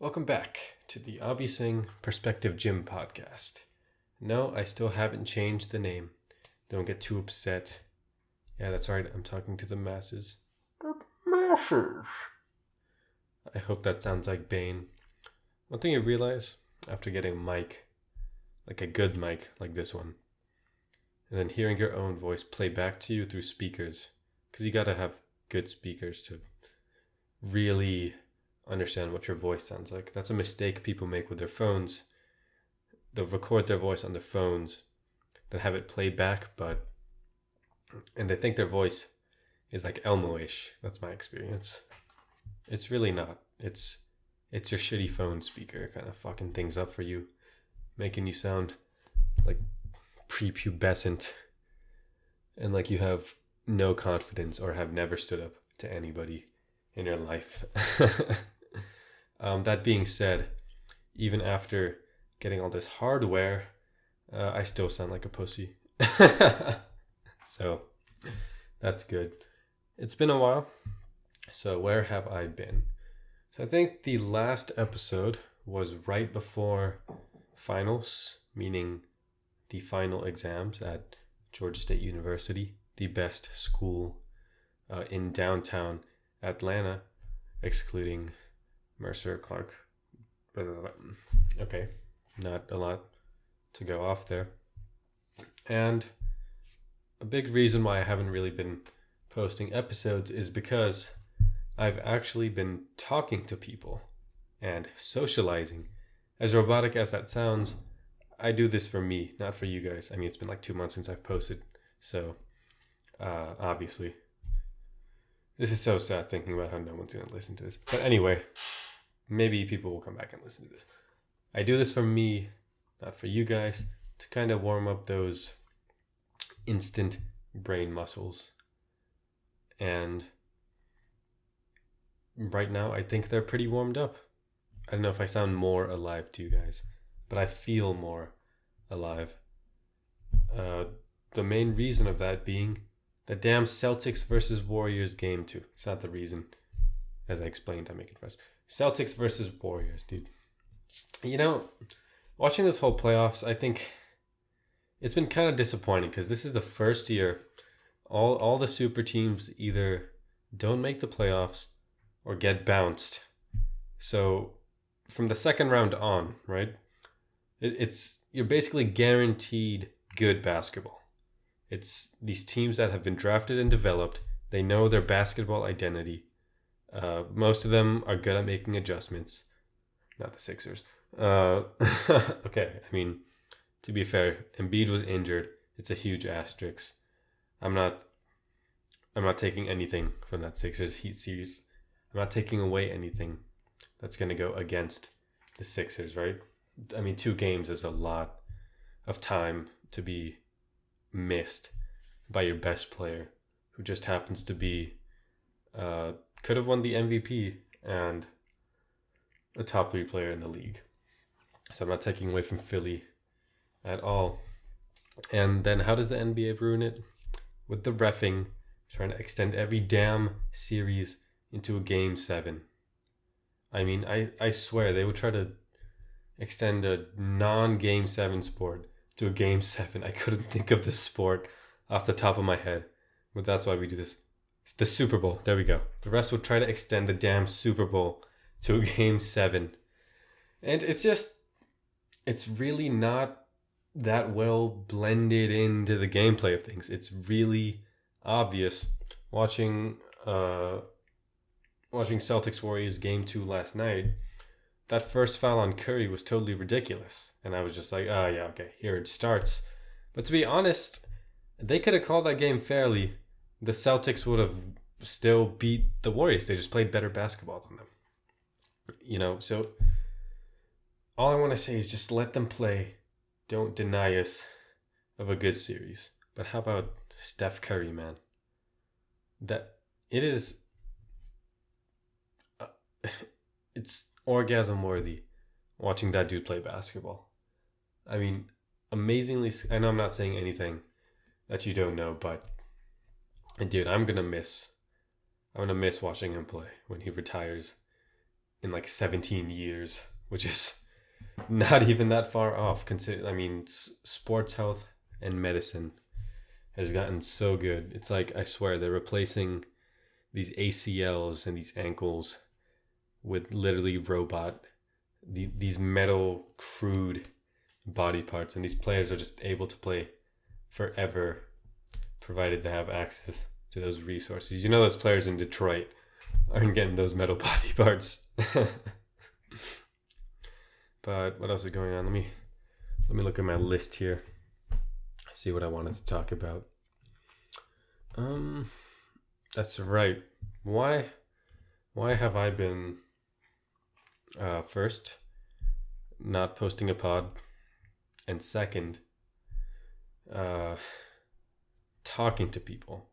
Welcome back to the Abhi Singh Perspective Gym podcast. No, I still haven't changed the name. Don't get too upset. Yeah, that's right, I'm talking to the masses. The masses! I hope that sounds like Bane. One thing you realize after getting a mic, like a good mic like this one, and then hearing your own voice play back to you through speakers, because you gotta have good speakers to really understand what your voice sounds like. That's a mistake people make with their phones. They'll record their voice on their phones, then have it play back, and they think their voice is like Elmo-ish. That's my experience. It's really not. It's your shitty phone speaker kind of fucking things up for you, making you sound like prepubescent and like you have no confidence or have never stood up to anybody in your life. That being said, even after getting all this hardware, I still sound like a pussy. So that's good. It's been a while. So where have I been? So I think the last episode was right before finals, meaning the final exams at Georgia State University, the best school in downtown Atlanta, excluding Mercer, Clark. Okay, not a lot to go off there. And a big reason why I haven't really been posting episodes is because I've actually been talking to people and socializing. As robotic as that sounds, I do this for me, not for you guys. I mean, it's been like 2 months since I've posted, so obviously. This is so sad thinking about how no one's going to listen to this. But anyway, maybe people will come back and listen to this. I do this for me, not for you guys, to kind of warm up those instant brain muscles. And right now, I think they're pretty warmed up. I don't know if I sound more alive to you guys, but I feel more alive. The main reason of that being the damn Celtics versus Warriors game 2. It's not the reason. As I explained, I make it first. Celtics versus Warriors, dude. You know, watching this whole playoffs, I think it's been kind of disappointing because this is the first year all the super teams either don't make the playoffs or get bounced. So from the second round on, right? You're basically guaranteed good basketball. It's these teams that have been drafted and developed. They know their basketball identity. Most of them are good at making adjustments. Not the Sixers. Okay, I mean, to be fair, Embiid was injured. It's a huge asterisk. I'm not taking anything from that Sixers Heat series. I'm not taking away anything that's going to go against the Sixers, right? I mean, 2 games is a lot of time to be missed by your best player, who just happens to be could have won the MVP and a top 3 player in the league. So I'm not taking away from Philly at all. And then how does the NBA ruin it? With the reffing, trying to extend every damn series into a game 7. I mean, I swear they would try to extend a non-game 7 sport to a game 7. I couldn't think of the sport off the top of my head, but that's why we do this. It's the Super Bowl. There we go. The rest would try to extend the damn Super Bowl to a game 7. And it's really not that well blended into the gameplay of things. It's really obvious watching Celtics Warriors game 2 last night. That first foul on Curry was totally ridiculous. And I was just like, oh yeah, okay, here it starts. But to be honest, they could have called that game fairly. The Celtics would have still beat the Warriors. They just played better basketball than them. You know, so all I want to say is just let them play. Don't deny us of a good series. But how about Steph Curry, man? That it is... it's orgasm worthy watching that dude play basketball. I mean, amazingly... I know I'm not saying anything that you don't know, but dude, I'm gonna miss watching him play when he retires. in like 17 years, which is not even that far off. Sports health and medicine has gotten so good. It's like, I swear, they're replacing these ACLs and these ankles with literally these metal crude body parts, and these players are just able to play forever, provided they have access to those resources. You know, those players in Detroit aren't getting those metal body parts. But what else is going on? Let me look at my list here. See what I wanted to talk about. That's right. Why have I been first not posting a pod, and second talking to people.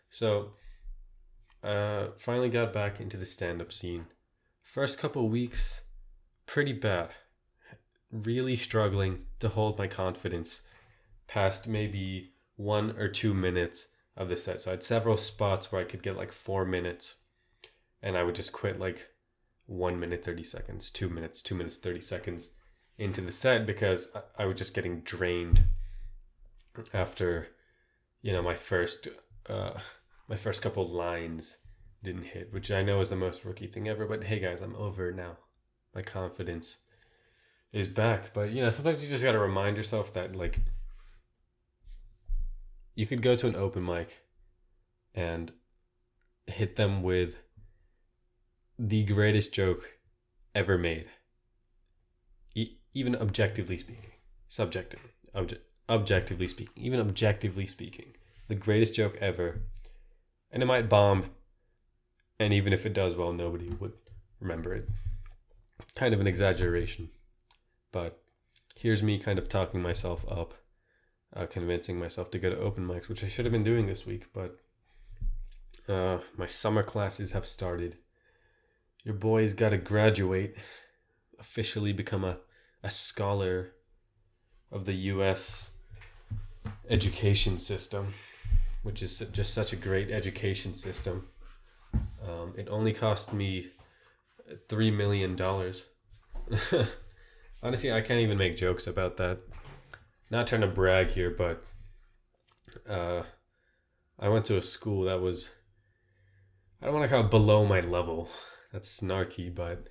So finally got back into the stand-up scene. First couple weeks, pretty bad. Really struggling to hold my confidence past maybe 1 or 2 minutes of the set. So I had several spots where I could get like 4 minutes, and I would just quit like 1 minute 30 seconds, 2 minutes, 2 minutes 30 seconds into the set, because I was just getting drained after, my first couple lines didn't hit, which I know is the most rookie thing ever. But hey guys, I'm over it now. My confidence is back. But sometimes you just got to remind yourself that, like, you could go to an open mic and hit them with the greatest joke ever made. Even objectively speaking. Objectively speaking. Even objectively speaking. The greatest joke ever. And it might bomb. And even if it does well, nobody would remember it. Kind of an exaggeration. But here's me kind of talking myself up. Convincing myself to go to open mics, which I should have been doing this week. But my summer classes have started. Your boy's got to graduate. Officially become a scholar of the U.S. education system, which is just such a great education system. It only cost me $3 million. Honestly, I can't even make jokes about that. Not trying to brag here, but I went to a school that was, I don't want to call it below my level. That's snarky, but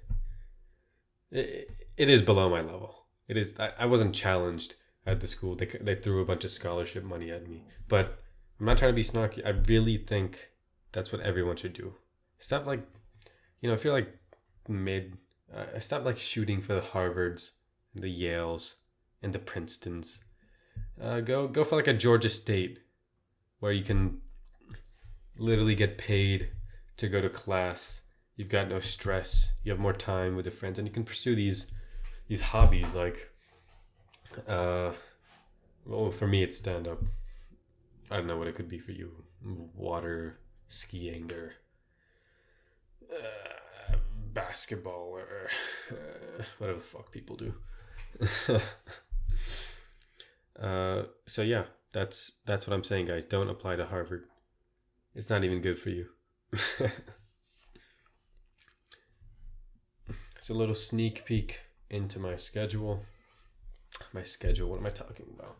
it is below my level. It is. I wasn't challenged at the school. They threw a bunch of scholarship money at me. But I'm not trying to be snarky. I really think that's what everyone should do. Stop if you're like mid, stop like shooting for the Harvards, the Yales, and the Princetons. Go for like a Georgia State, where you can literally get paid to go to class. You've got no stress. You have more time with your friends, and you can pursue these hobbies like, for me it's stand up. I don't know what it could be for you. Water skiing or basketball or whatever the fuck people do. So yeah, that's what I'm saying, guys. Don't apply to Harvard. It's not even good for you. It's a little sneak peek into my schedule. What am I talking about?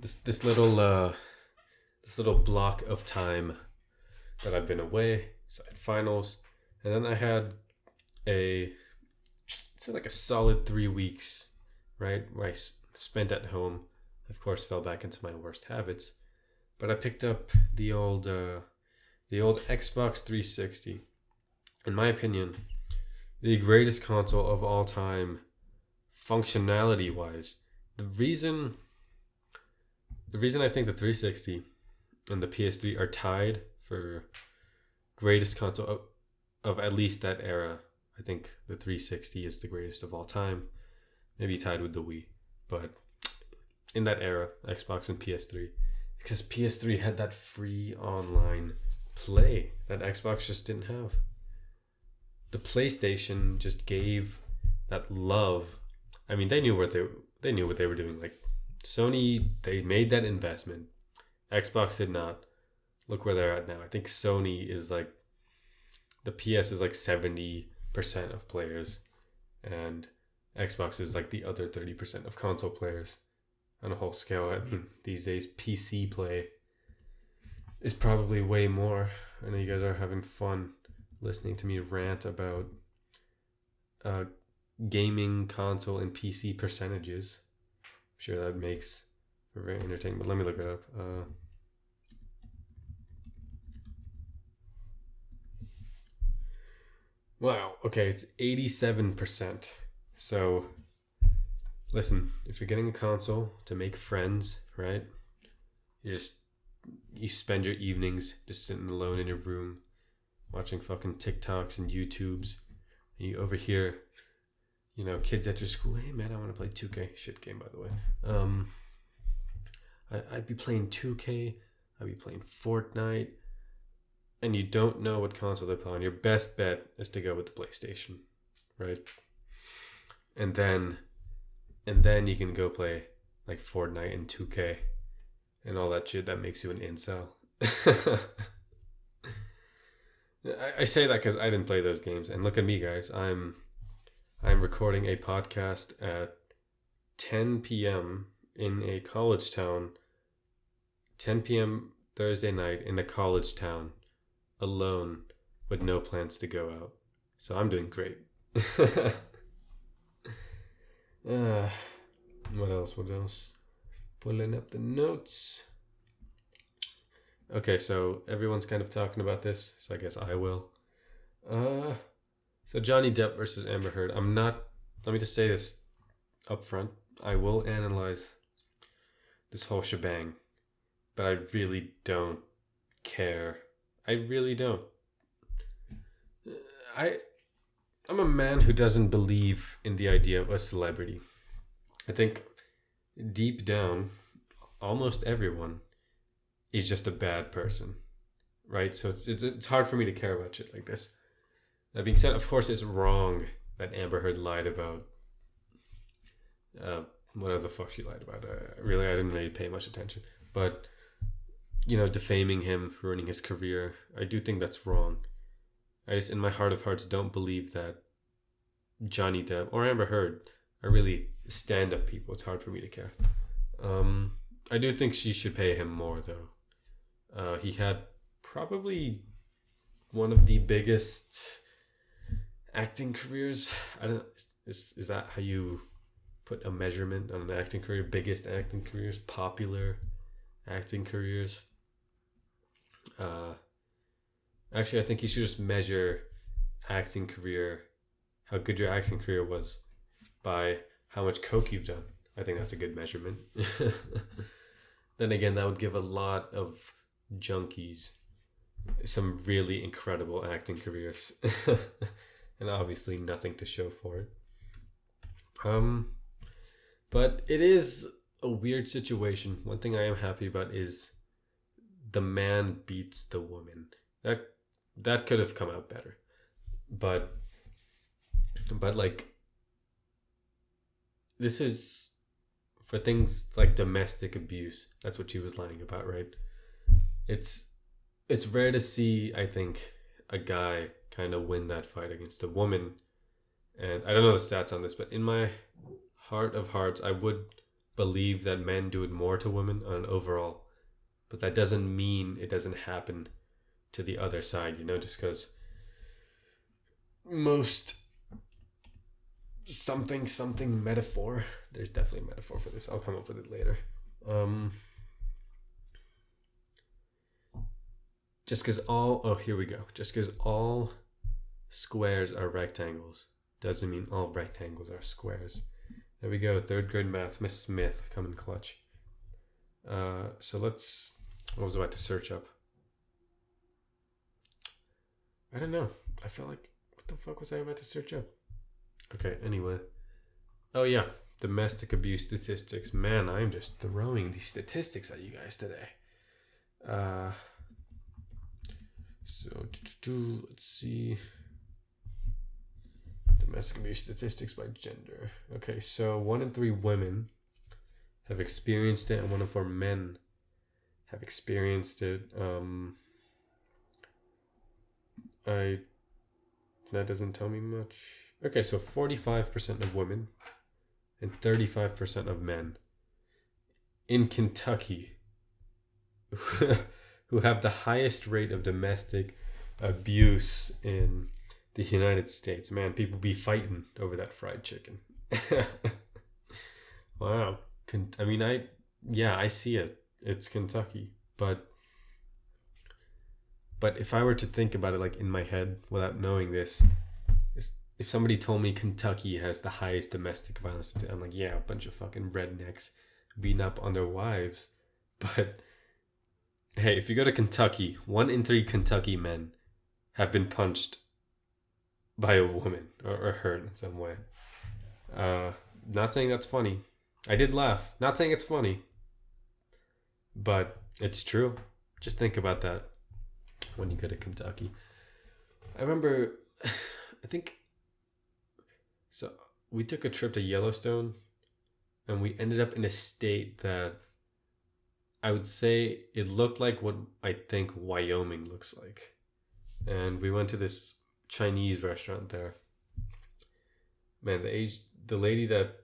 This little block of time that I've been away. So I had finals, and then I had a solid 3 weeks, right, where I spent at home. Of course, fell back into my worst habits, but I picked up the old Xbox 360. In my opinion, the greatest console of all time, functionality wise. The reason I think the 360 and the PS3 are tied for greatest console of at least that era. I think the 360 is the greatest of all time, maybe tied with the Wii, but in that era, Xbox and PS3, because PS3 had that free online play that Xbox just didn't have. The PlayStation just gave that love. I mean, they knew what they were doing. Like Sony, they made that investment. Xbox did not. Look where they're at now. I think Sony is like the PS is like 70% of players, and Xbox is like the other 30% of console players. On a whole scale, I mean, these days PC play is probably way more. I know you guys are having fun listening to me rant about gaming console and PC percentages. I'm sure that makes for very entertaining, but let me look it up. Wow, okay, it's 87%. So, listen, if you're getting a console to make friends, right? You spend your evenings just sitting alone in your room, watching fucking TikToks and YouTubes, and you overhear, kids at your school, hey man, I want to play 2K. Shit game, by the way. I'd be playing 2K, I'd be playing Fortnite, and you don't know what console they're playing. Your best bet is to go with the PlayStation, right? And then you can go play like Fortnite and 2K and all that shit that makes you an incel. I say that because I didn't play those games, and look at me, guys. I'm recording a podcast at 10 p.m. in a college town. 10 p.m. Thursday night in a college town, alone, with no plans to go out. So I'm doing great. What else? Pulling up the notes. Okay, so everyone's kind of talking about this, so I guess I will. So Johnny Depp versus Amber Heard. Let me just say this up front. I will analyze this whole shebang, but I really don't care. I really don't. I'm a man who doesn't believe in the idea of a celebrity. I think deep down, almost everyone is just a bad person, right? So it's hard for me to care about shit like this. That being said, of course, it's wrong that Amber Heard lied about whatever the fuck she lied about. I didn't really pay much attention, but defaming him, ruining his career, I do think that's wrong. I just, in my heart of hearts, don't believe that Johnny Depp or Amber Heard are really stand-up people. It's hard for me to care. I do think she should pay him more, though. He had probably one of the biggest acting careers. I don't know. Is that how you put a measurement on an acting career? Biggest acting careers, popular acting careers. Actually, I think you should just measure acting career, how good your acting career was, by how much coke you've done. I think that's a good measurement. Then again, that would give a lot of junkies some really incredible acting careers. And obviously nothing to show for it. But it is a weird situation. One thing I am happy about is the man beats the woman. That could have come out better. But like, this is for things like domestic abuse. That's what she was lying about, right? It's rare to see, I think, a guy kind of win that fight against a woman. And I don't know the stats on this, but in my heart of hearts, I would believe that men do it more to women on an overall. But that doesn't mean it doesn't happen to the other side, just because most something metaphor. There's definitely a metaphor for this. I'll come up with it later. Just because Just because all squares are rectangles doesn't mean all rectangles are squares. There we go. 3rd grade math. Miss Smith coming clutch. So let's. What was I about to search up? I don't know. I felt like, what the fuck was I about to search up? Okay, anyway. Oh yeah, domestic abuse statistics. Man, I'm just throwing these statistics at you guys today. So let's see. Domestic abuse statistics by gender. Okay, so 1 in 3 women have experienced it, and 1 in 4 men have experienced it. That doesn't tell me much. Okay, so 45% of women and 35% of men in Kentucky who have the highest rate of domestic abuse in the United States. Man, people be fighting over that fried chicken. Wow. I mean, I see it. It's Kentucky. But if I were to think about it like in my head without knowing this, if somebody told me Kentucky has the highest domestic violence, I'm like, yeah, a bunch of fucking rednecks beating up on their wives. But hey, if you go to Kentucky, 1 in 3 Kentucky men have been punched by a woman or hurt in some way. Not saying that's funny. I did laugh. Not saying it's funny. But it's true. Just think about that when you go to Kentucky. I remember, I think, so we took a trip to Yellowstone and we ended up in a state that I would say it looked like what I think Wyoming looks like. And we went to this Chinese restaurant there. Man, the lady that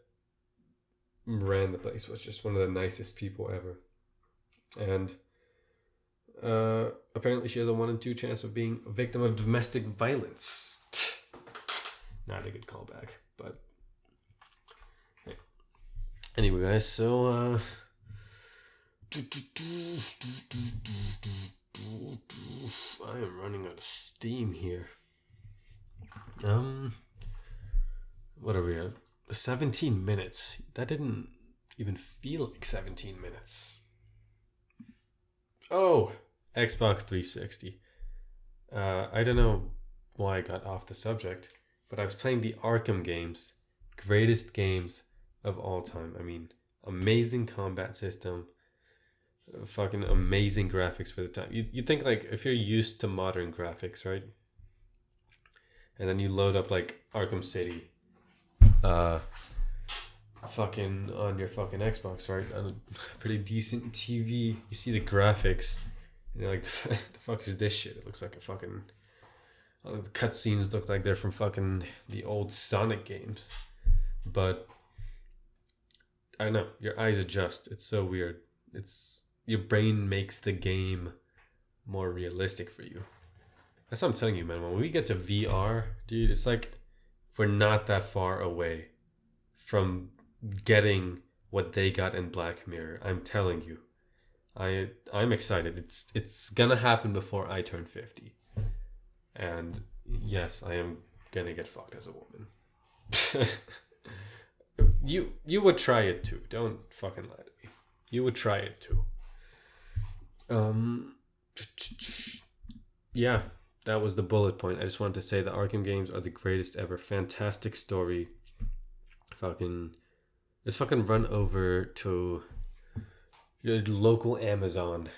ran the place was just one of the nicest people ever. And apparently she has a 1 in 2 chance of being a victim of domestic violence. Not a good callback, but hey. Anyway, guys, so I am running out of steam here. What are we at? 17 minutes. That didn't even feel like 17 minutes. Oh, Xbox 360. I don't know why I got off the subject, but I was playing the Arkham games. Greatest games of all time. I mean, amazing combat system. Fucking amazing graphics for the time. You think like if you're used to modern graphics, right? And then you load up like Arkham City, fucking on your fucking Xbox, right? On a pretty decent TV, you see the graphics, and you're like, the fuck is this shit? It looks like a fucking. The cutscenes look like they're from fucking the old Sonic games, but I don't know. Your eyes adjust. It's so weird. Your brain makes the game more realistic for you. That's what I'm telling you, man. When we get to VR, dude, it's like we're not that far away from getting what they got in Black Mirror. I'm telling you. I'm excited. It's gonna happen before I turn 50. And yes, I am gonna get fucked as a woman. You would try it too. Don't fucking lie to me. You would try it too. Yeah, that was the bullet point. I just wanted to say the Arkham games are the greatest ever. Fantastic story. Just fucking run over to your local Amazon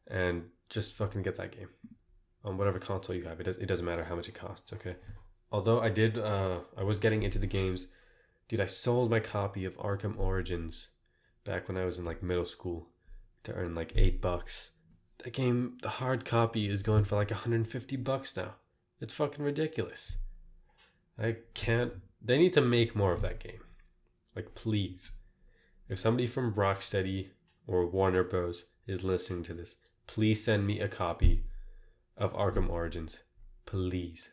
and just fucking get that game on whatever console you have. It doesn't matter how much it costs. Okay. Although I was getting into the games. Dude, I sold my copy of Arkham Origins back when I was in like middle school to earn like $8. That game, the hard copy, is going for like $150 now. It's fucking ridiculous. I can't. They need to make more of that game. Like, please. If somebody from Rocksteady or Warner Bros. Is listening to this, please send me a copy of Arkham Origins. Please.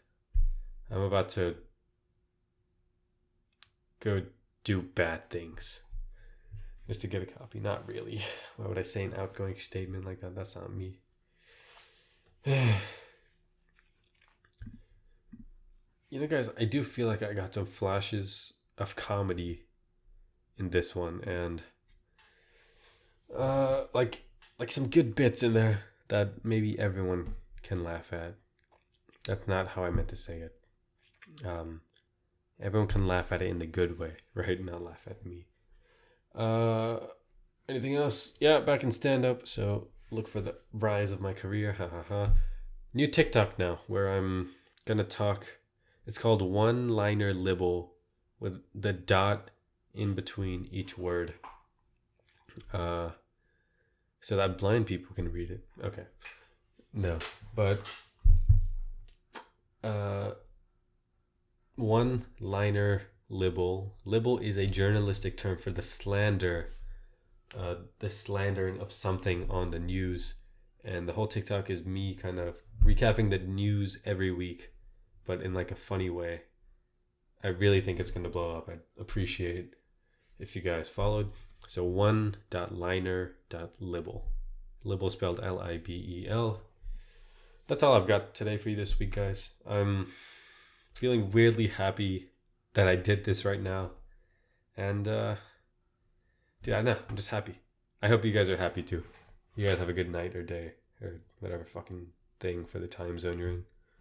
I'm about to go do bad things just to get a copy. Not really. Why would I say an outgoing statement like that? That's not me. You know, guys, I do feel like I got some flashes of comedy in this one, and like some good bits in there that maybe everyone can laugh at. That's not how I meant to say it. Everyone can laugh at it in the good way, right? Not laugh at me. Anything else? Yeah, back in stand-up, so look for the rise of my career. New TikTok now, where I'm gonna talk. It's called One-Liner Libel, with the dot in between each word, so that blind people can read it. Okay. No, but uh, one-liner libel. Libel is a journalistic term for the slandering of something on the news. And the whole TikTok is me kind of recapping the news every week, but in like a funny way. I really think it's going to blow up. I'd appreciate if you guys followed. So one.liner.libel. Libel spelled Libel. That's all I've got today for you this week, guys. I'm feeling weirdly happy that I did this right now. And, dude, I know. I'm just happy. I hope you guys are happy too. You guys have a good night or day or whatever fucking thing for the time zone you're in.